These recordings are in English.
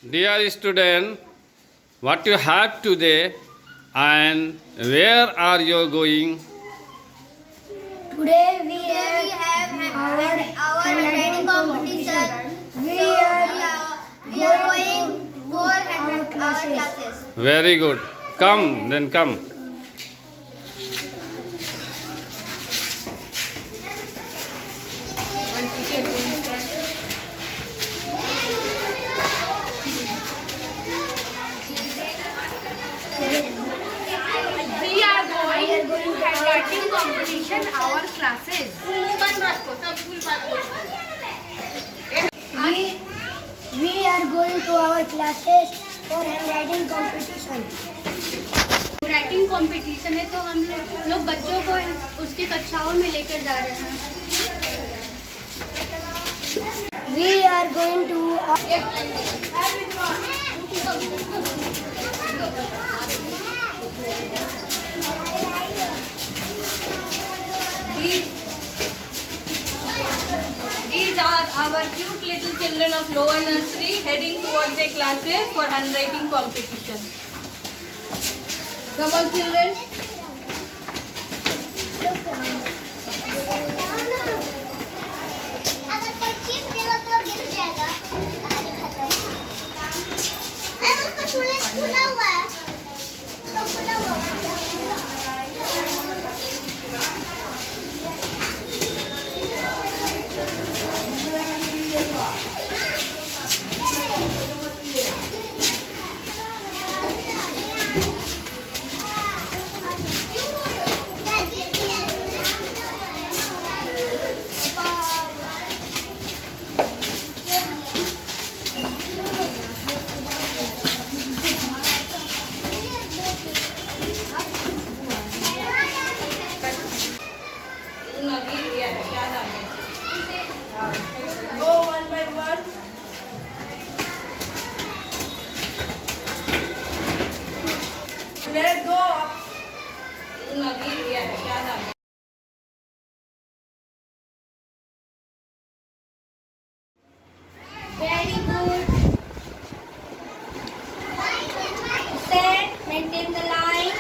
Dear student, what you have today and where are you going? Today we have our handwriting competition. We are going for our classes. Very good. Come, then come. We are going to handwriting competition our classes. We are going to our classes for handwriting competition. Writing competition है तो हम लोग बच्चों को उसकी कक्षाओं में लेकर जा रहे हैं. We are going to These are our cute little children of lower nursery heading towards their classes for handwriting competition. Come on, children. अगर कोई चीज गिरा तो गिर जाएगा. अरे उसका खुला हुआ है. तो खुला हुआ Go one by one. Let's go. Very good. Set. Maintain the line.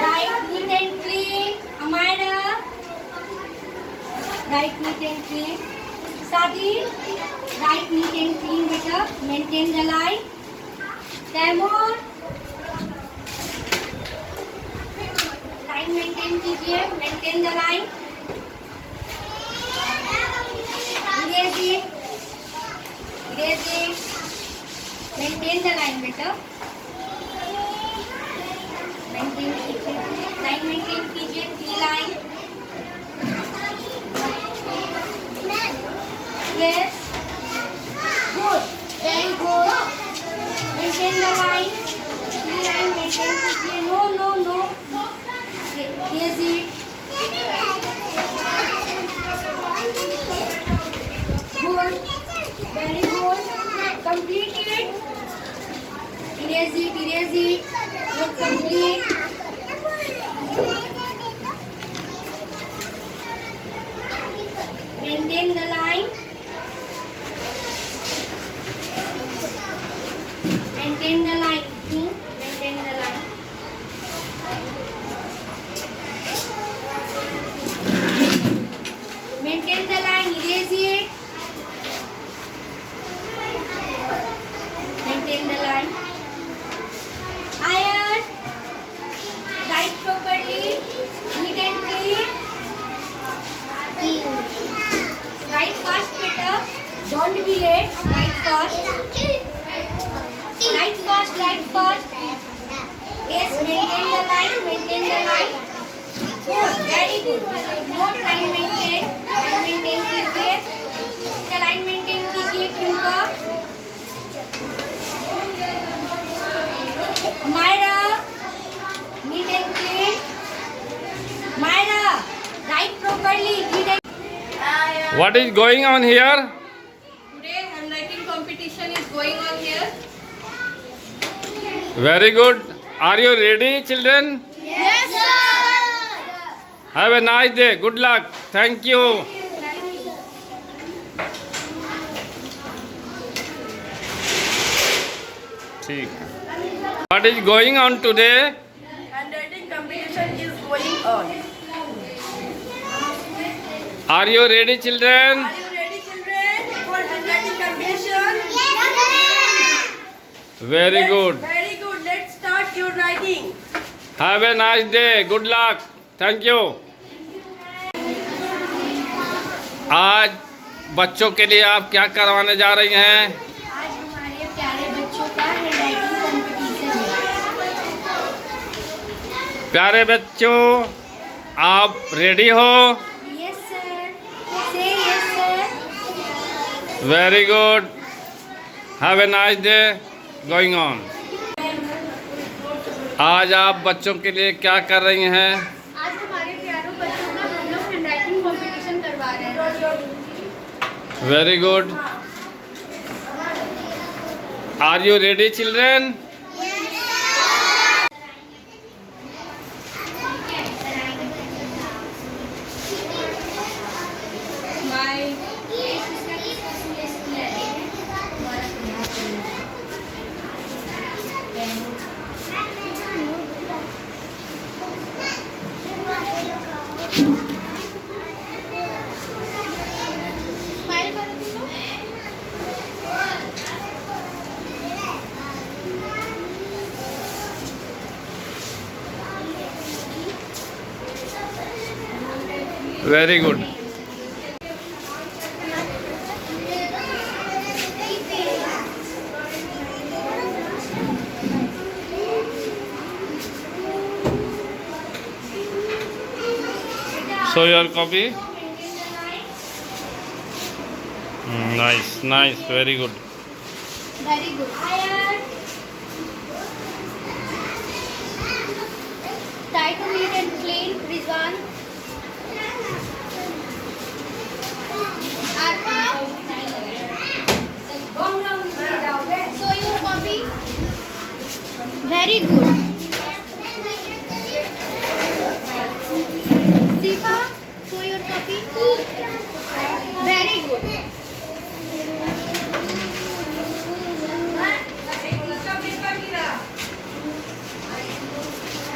Right, neat and clean. Amira. Right, neat and clean. Sadi. Right, neat and clean. Beta. Maintain the line. Tamon. Line maintain कीजिए. Maintain the line. Erase. Maintain the line, बेटा. Maintain कीजिए. Three line. Yes. Good. Very good. Maintain the line. Three line maintain कीजिए. No. Erase it. Good. Very good. Complete it. Erase it. Good, complete. Maintain the line. Maintain the line. Maintain the line. Maintain the line. Erase it. Maintain the line. Iron. Write properly. Neat and clean. Write fast, better. Don't be late. Write fast. Write fast. Yes, maintain the line. Good, very good. Note line maintain. Line maintain कीजिए. क्या line maintain कीजिए क्यों का? Myra, neat and clean. Myra, write properly. Neat and What is going on here? Today handwriting competition is going on here. Very good. Are you ready, children? Yes, sir. Have a nice day. Good luck. Thank you. ठीक. What is going on today? Handwriting competition is going on. Are you ready, children? Are you ready, children, for handwriting competition? Very good. Very good. Let's start your writing. Have a nice day. Good luck. Thank you. आज बच्चों के लिए आप क्या करवाने जा रही हैं? आज हमारे प्यारे बच्चों का हैंडराइटिंग कंपटीशन है। प्यारे बच्चों, आप रेडी हो? Yes sir. Say yes sir. Very good. Have a nice day going on. आज आप बच्चों के लिए क्या कर रही हैं? आज हमारे प्यारों बच्चों का हम लोग हैंडराइटिंग कंपटीशन करवा रहे हैं। Very good. Are you ready, children? Smile. Smile करो तुम लोग। Very good. Show your copy. Nice, nice, very good. Very good. Try to neat and clean, Rizwan. Show your copy. Very good. Sifa, show your copy. Very good.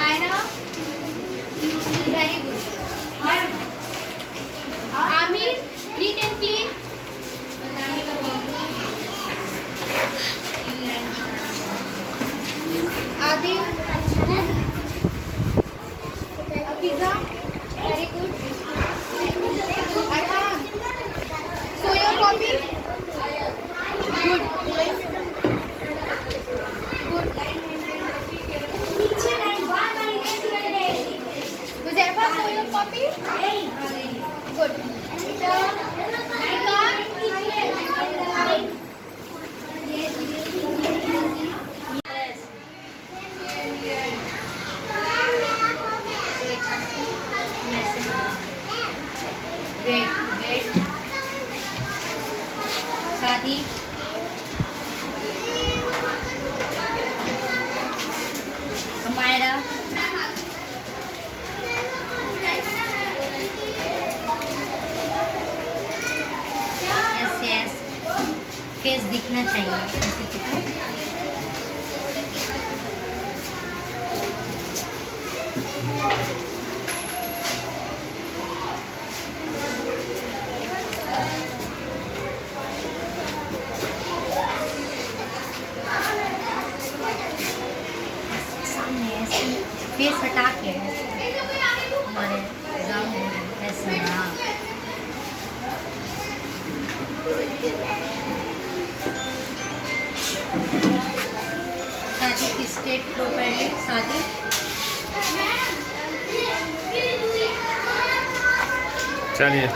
Aina, very good. Amir, neat and clean. Adil, good. Afiza, very good. Arhan, show your copy. Good. Huzaifa, show your copy. Good. Great, great. Sadi. Amira. Yes, yes. Face दिखना चाहिए। सामने ऐसे face हटा के हमारे गाँव में ऐसे हाँ शादी की स्टेट प्रॉपर्ली शादी चलिए.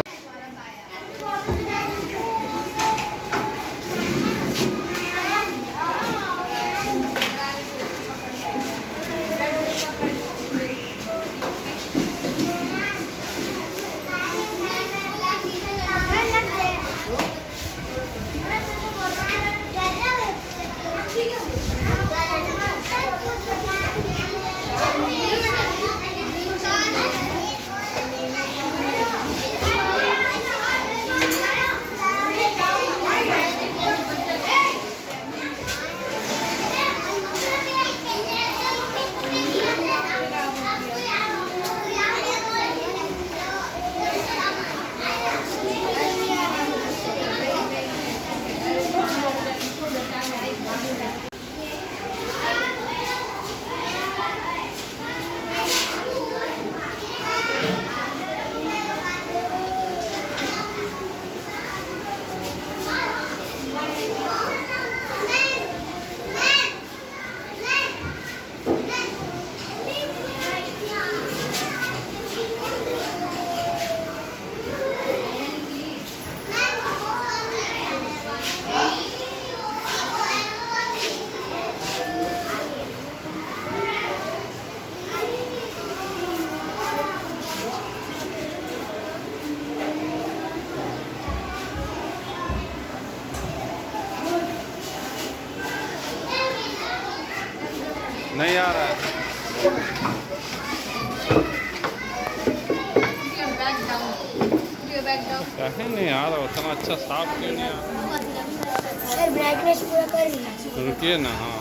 नहीं आ रहा है। Your back down. Your back down. कहीं नहीं आ रहा, उतना अच्छा साफ क्यों नहीं आ रहा? सर ब्राइटनेस पूरा कर लिया। रुकिए ना। हाँ,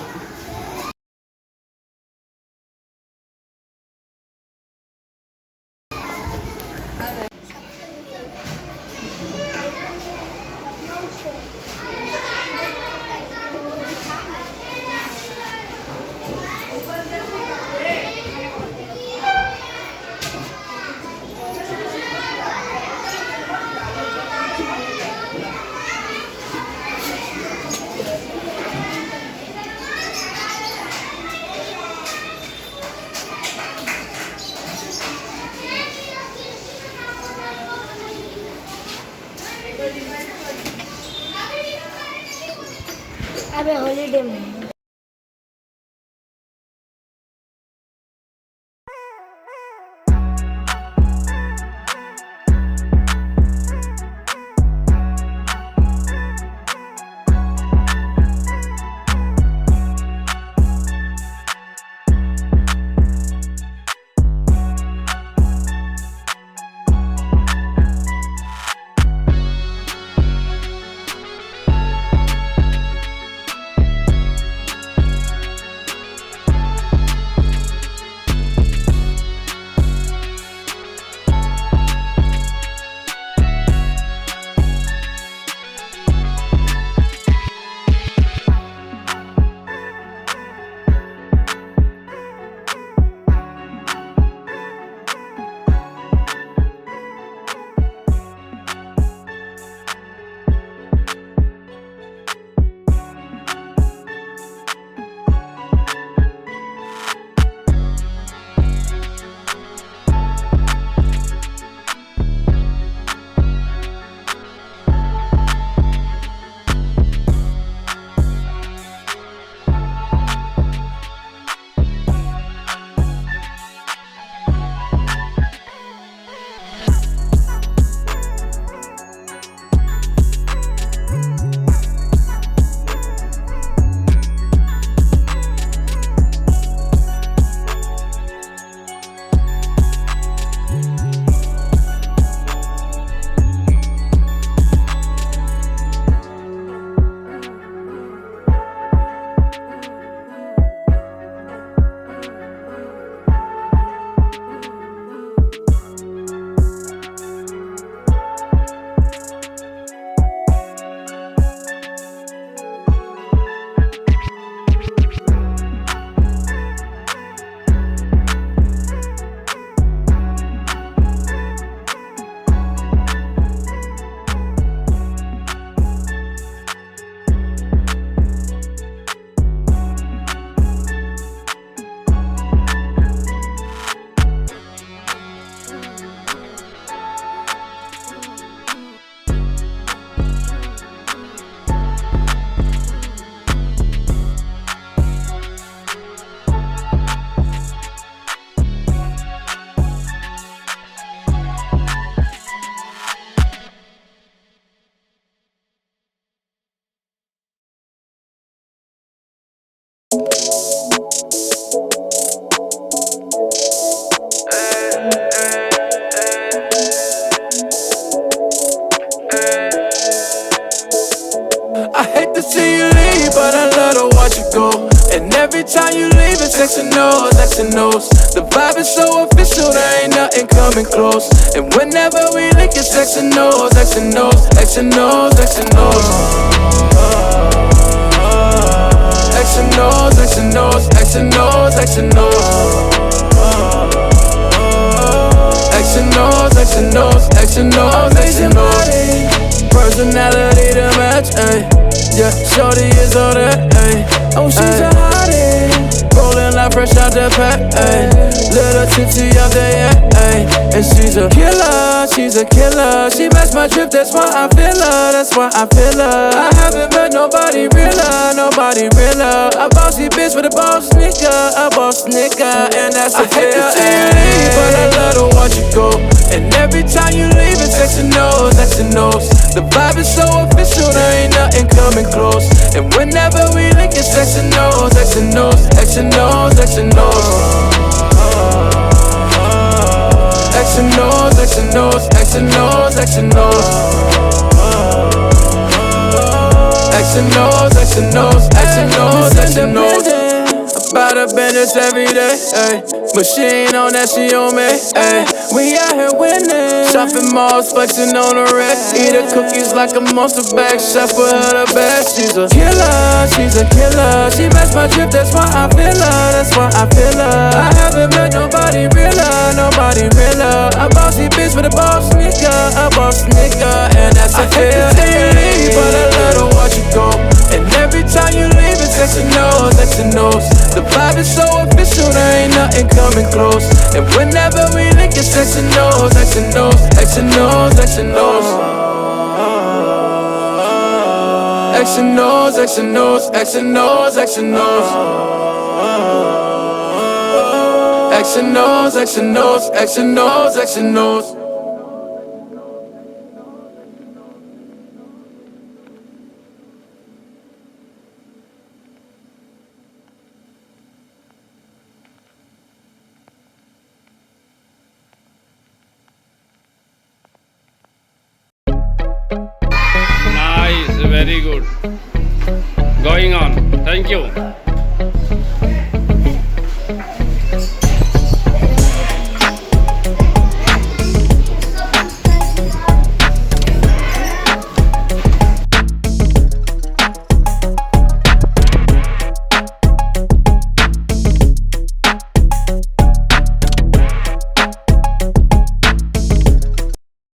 अबे हॉलीडे में I hate to see you leave, but I love to watch you go. And every time you leave, it's X and O's, X and O's. The vibe is so official, there ain't nothing coming close. And whenever we link, it's X and O's, X and O's, X and O's, X and O's. X and O's, X and O's, X and O's, X and O's. X and O's, X and O's, X and O's, X and O's. Personality to match, ayy. Yeah, shorty is all that, ayy. Oh, she's a hottie. Rolling like fresh out the pack, ayy. Little tipsy out there, yeah, ayy. And she's a killer, she's a killer. She matched my trip, that's why I feel her, that's why I feel her. I haven't met nobody realer, nobody realer. A bossy bitch with a boss nigga, and that's a fair. I hate to see you leave, but I love to watch you go. And every time you leave, it's X and O's, X and O's. The vibe is so official, there ain't nothing coming close. And whenever we link, it's X and O's, X and O's, X and O's, X and O's. X and O's, X and O's, X and O's, X and O's. X and O's, X and O's, X and O's, X and O's. About her business every day, ayy. But she ain't on that, she on me, ayy. We out here winning. Shopping malls, flexing on the rack. Eat her cookies like a monster bag. Chef for her the best. She's a killer, she's a killer. She matched my drip, that's why I feel her. That's why I feel her. I haven't met nobody realer, nobody realer. A bossy bitch with a boss nigga, a boss nigga. And that's a feel. You leave, but I let her watch you go. And every time you leave, it's X and O's, X and O's. The vibe is so official, there ain't nothing coming close. And whenever we link, it's X and O's, X and O's, X and O's, X and O's. X and O's, X and O's, X and O's, X and O's. X and O's, X and O's, X and O's, X and O's. Nice, very good. Going on. Thank you.